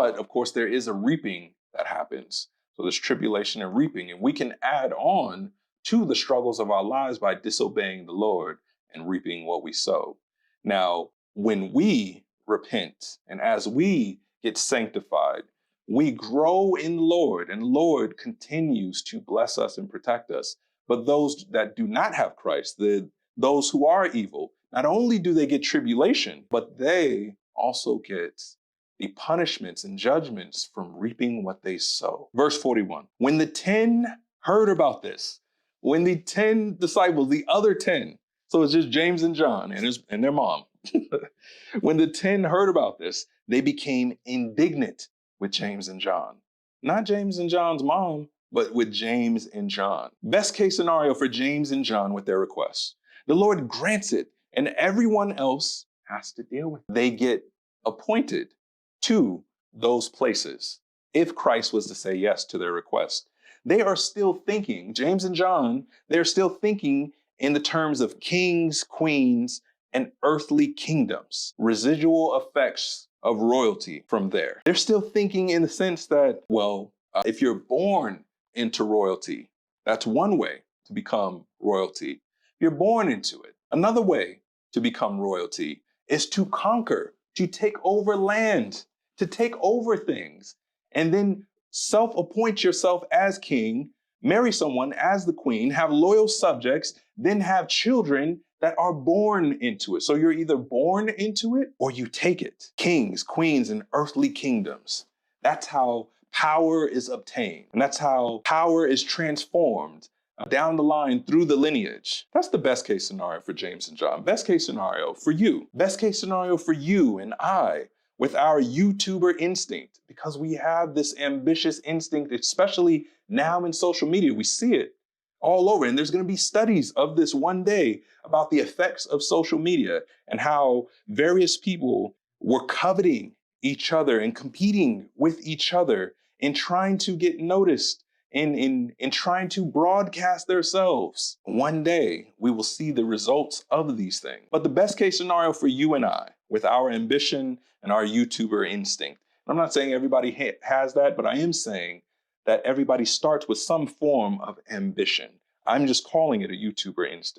But of course, there is a reaping that happens. So there's tribulation and reaping, and we can add on to the struggles of our lives by disobeying the Lord and reaping what we sow. Now, when we repent and as we get sanctified, we grow in the Lord, and the Lord continues to bless us and protect us. But those that do not have Christ, those who are evil, not only do they get tribulation, but they also get the punishments and judgments from reaping what they sow. Verse 41, when the 10 heard about this, when the 10 disciples, the other 10, so it's just James and John and their mom. When the 10 heard about this, they became indignant with James and John. Not James and John's mom, but with James and John. Best case scenario for James and John with their request. The Lord grants it, and everyone else has to deal with it. They get appointed to those places if Christ was to say yes to their request. They are still thinking, James and John, they're still thinking in the terms of kings, queens, and earthly kingdoms, residual effects of royalty from there. They're still thinking in the sense that, if you're born into royalty, that's one way to become royalty. If you're born into it, another way to become royalty is to conquer, to take over land, to take over things, and then self-appoint yourself as king, marry someone as the queen, have loyal subjects, then have children that are born into it. So you're either born into it or you take it. Kings, queens, and earthly kingdoms. That's how power is obtained. And that's how power is transformed down the line through the lineage. That's the best case scenario for James and John. Best case scenario for you. Best case scenario for you and I with our YouTuber instinct, because we have this ambitious instinct, especially now in social media. We see it all over. And there's going to be studies of this one day about the effects of social media and how various people were coveting each other and competing with each other and trying to get noticed and trying to broadcast themselves. One day we will see the results of these things. But the best case scenario for you and I, with our ambition and our YouTuber instinct, I'm not saying everybody has that, but I am saying that everybody starts with some form of ambition. I'm just calling it a YouTuber instinct.